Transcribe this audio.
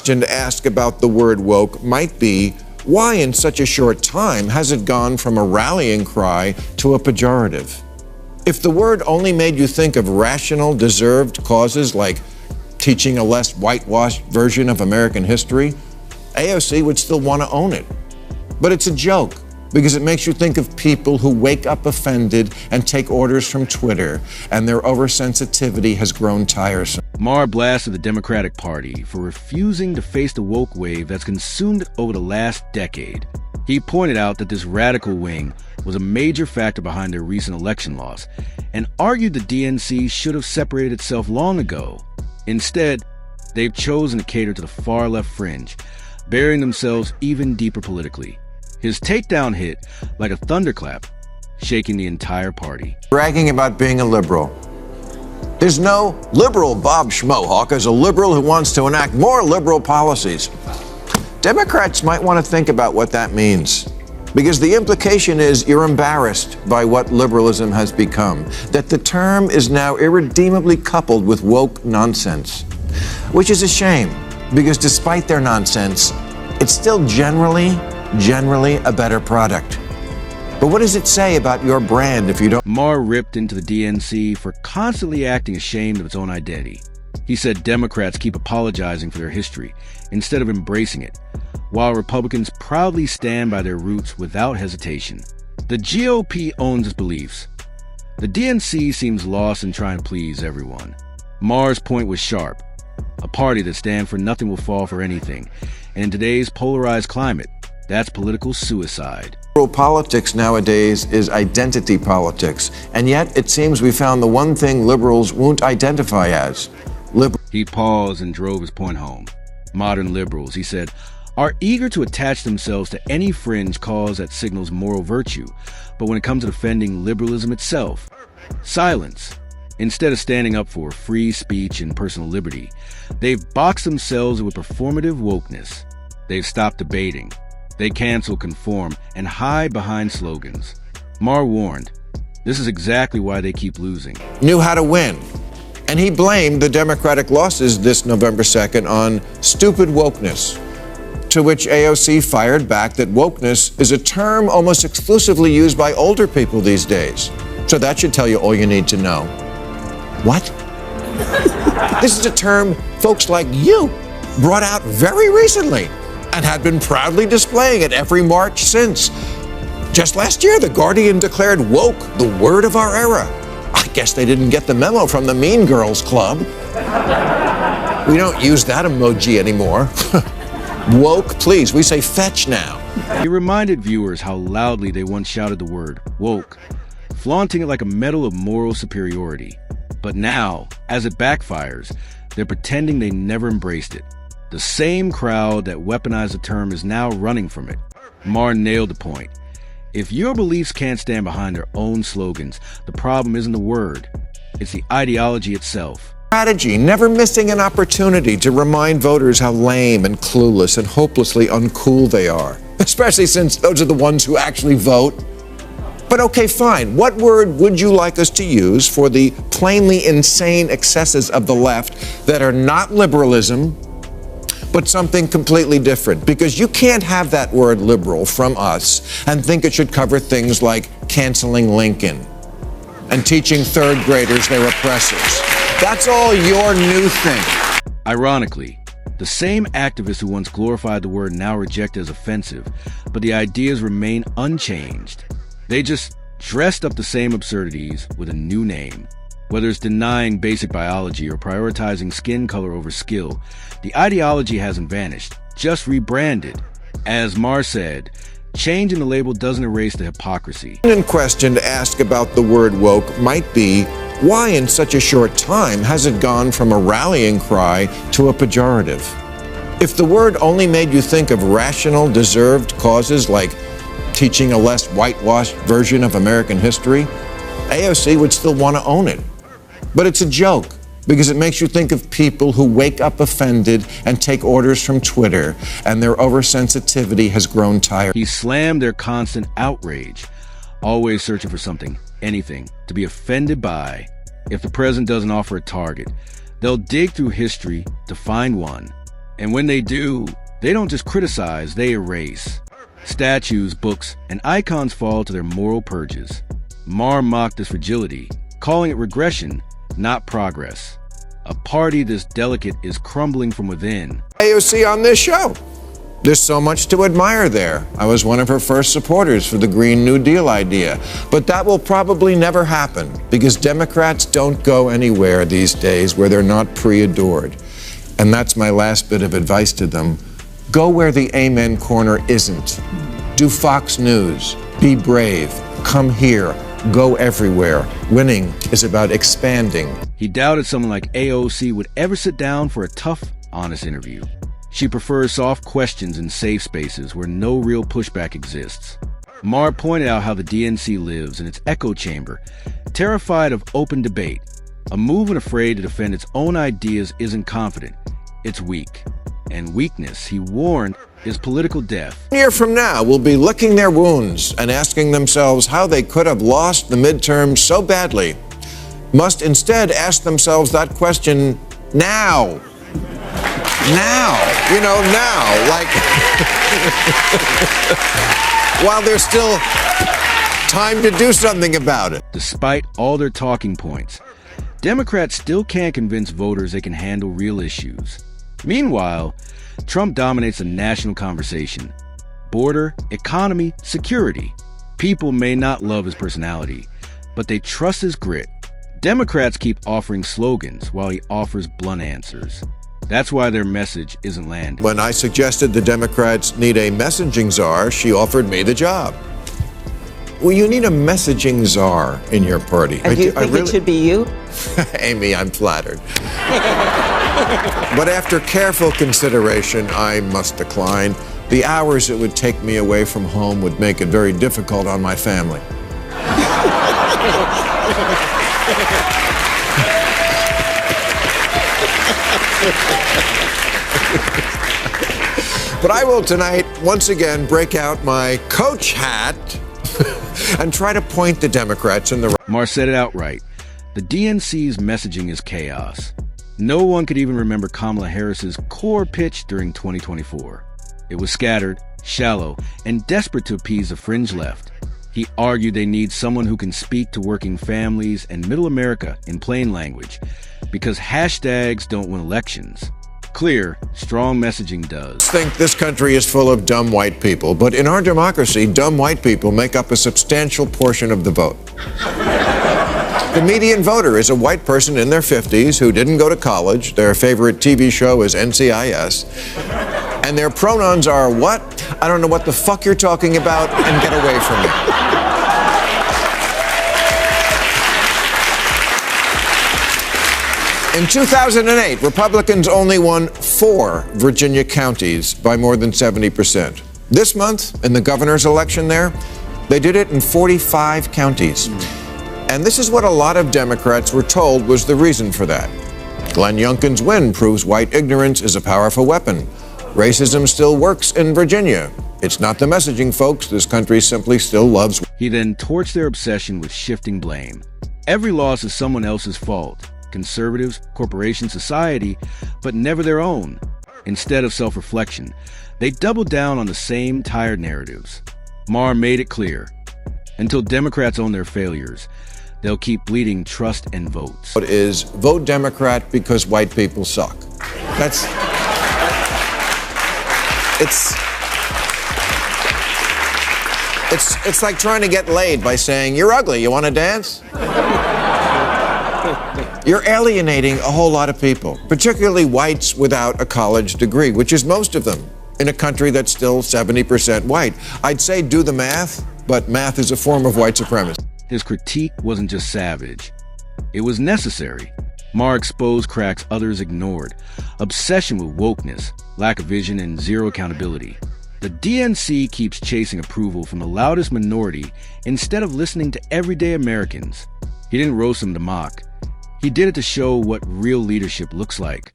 question to ask about the word woke might be, why in such a short time has it gone from a rallying cry to a pejorative? If the word only made you think of rational, deserved causes like teaching a less whitewashed version of American history, AOC would still want to own it. But it's a joke, because it makes you think of people who wake up offended and take orders from Twitter, and their oversensitivity has grown tiresome. Maher blasted the Democratic Party for refusing to face the woke wave that's consumed it over the last decade. He pointed out that this radical wing was a major factor behind their recent election loss, and argued the DNC should have separated itself long ago. Instead, they've chosen to cater to the far-left fringe, burying themselves even deeper politically. His takedown hit like a thunderclap, shaking the entire party. Bragging about being a liberal. There's no liberal Bob Schmohawk as a liberal who wants to enact more liberal policies. Democrats might want to think about what that means, because the implication is you're embarrassed by what liberalism has become, that the term is now irredeemably coupled with woke nonsense, which is a shame, because despite their nonsense, it's still generally a better product. But what does it say about your brand if you don't? Maher ripped into the DNC for constantly acting ashamed of its own identity. He said Democrats keep apologizing for their history instead of embracing it, while Republicans proudly stand by their roots without hesitation. The GOP owns its beliefs. The DNC seems lost in trying to please everyone. Maher's point was sharp. A party that stands for nothing will fall for anything. And in today's polarized climate, that's political suicide. Politics nowadays is identity politics, and yet it seems we found the one thing liberals won't identify as. He paused and drove his point home. Modern liberals, he said, are eager to attach themselves to any fringe cause that signals moral virtue, but when it comes to defending liberalism itself, silence. Instead of standing up for free speech and personal liberty, they've boxed themselves with performative wokeness. They've stopped debating. They cancel, conform, and hide behind slogans. Maher warned, this is exactly why they keep losing. Knew how to win. And he blamed the Democratic losses this November 2nd on stupid wokeness, to which AOC fired back that wokeness is a term almost exclusively used by older people these days. So that should tell you all you need to know. What? This is a term folks like you brought out very recently and had been proudly displaying at every march since. Just last year, The Guardian declared woke the word of our era. I guess they didn't get the memo from the Mean Girls Club. We don't use that emoji anymore. Woke, please, we say fetch now. He reminded viewers how loudly they once shouted the word woke, flaunting it like a medal of moral superiority. But now, as it backfires, they're pretending they never embraced it. The same crowd that weaponized the term is now running from it. Maher nailed the point. If your beliefs can't stand behind their own slogans, the problem isn't the word, it's the ideology itself. Strategy, never missing an opportunity to remind voters how lame and clueless and hopelessly uncool they are, especially since those are the ones who actually vote. But okay, fine. What word would you like us to use for the plainly insane excesses of the left that are not liberalism, but something completely different? Because you can't have that word liberal from us and think it should cover things like canceling Lincoln and teaching third graders they're oppressors. That's all your new thing. Ironically, the same activists who once glorified the word now reject it as offensive, but the ideas remain unchanged. They just dressed up the same absurdities with a new name. Whether it's denying basic biology or prioritizing skin color over skill, the ideology hasn't vanished, just rebranded. As Maher said, changing the label doesn't erase the hypocrisy. One question to ask about the word woke might be, why in such a short time has it gone from a rallying cry to a pejorative? If the word only made you think of rational, deserved causes like teaching a less whitewashed version of American history, AOC would still want to own it. But it's a joke, because it makes you think of people who wake up offended and take orders from Twitter, and their oversensitivity has grown tired. He slammed their constant outrage, always searching for something, anything, to be offended by. If the president doesn't offer a target, they'll dig through history to find one. And when they do, they don't just criticize, they erase. Statues, books, and icons fall to their moral purges. Maher mocked this fragility, calling it regression, not progress. A party this delicate is crumbling from within. AOC on this show. There's so much to admire there. I was one of her first supporters for the Green New Deal idea. But that will probably never happen because Democrats don't go anywhere these days where they're not pre-adored. And that's my last bit of advice to them. Go where the amen corner isn't. Do Fox News. Be brave. Come here. Go everywhere. Winning is about expanding. He doubted someone like AOC would ever sit down for a tough, honest interview. She prefers soft questions in safe spaces where no real pushback exists. Maher pointed out how the DNC lives in its echo chamber, terrified of open debate. A movement afraid to defend its own ideas isn't confident. It's weak. And weakness, he warned, is political death. A year from now, we'll be licking their wounds and asking themselves how they could have lost the midterms so badly. Must instead ask themselves that question now. Now. You know, now. Like, while there's still time to do something about it. Despite all their talking points, Democrats still can't convince voters they can handle real issues. Meanwhile, Trump dominates the national conversation. Border, economy, security. People may not love his personality, but they trust his grit. Democrats keep offering slogans while he offers blunt answers. That's why their message isn't landing. When I suggested the Democrats need a messaging czar, she offered me the job. Well, you need a messaging czar in your party. And do you think it should be you? Amy, I'm flattered. But after careful consideration, I must decline. The hours it would take me away from home would make it very difficult on my family. But I will tonight once again break out my coach hat and try to point the Democrats in the right. Maher said it outright. The DNC's messaging is chaos. No one could even remember Kamala Harris's core pitch during 2024. It was scattered, shallow, and desperate to appease the fringe left. He argued they need someone who can speak to working families and middle America in plain language, because hashtags don't win elections. Clear, strong messaging does. I think this country is full of dumb white people, but in our democracy, dumb white people make up a substantial portion of the vote. The median voter is a white person in their 50s who didn't go to college, their favorite TV show is NCIS, and their pronouns are what? I don't know what the fuck you're talking about, and get away from me. In 2008, Republicans only won 4 Virginia counties by more than 70%. This month, in the governor's election there, they did it in 45 counties. And this is what a lot of Democrats were told was the reason for that. Glenn Youngkin's win proves white ignorance is a powerful weapon. Racism still works in Virginia. It's not the messaging, folks. This country simply still loves. He then torched their obsession with shifting blame. Every loss is someone else's fault. Conservatives, corporations, society, but never their own. Instead of self-reflection, they doubled down on the same tired narratives. Maher made it clear. Until Democrats own their failures, they'll keep bleeding trust and votes. What is vote Democrat because white people suck? It's like trying to get laid by saying, you're ugly, you want to dance? You're alienating a whole lot of people, particularly whites without a college degree, which is most of them, in a country that's still 70% white. I'd say do the math, but math is a form of white supremacy. His critique wasn't just savage. It was necessary. Maher exposed cracks others ignored. Obsession with wokeness, lack of vision, and zero accountability. The DNC keeps chasing approval from the loudest minority instead of listening to everyday Americans. He didn't roast them to mock. He did it to show what real leadership looks like.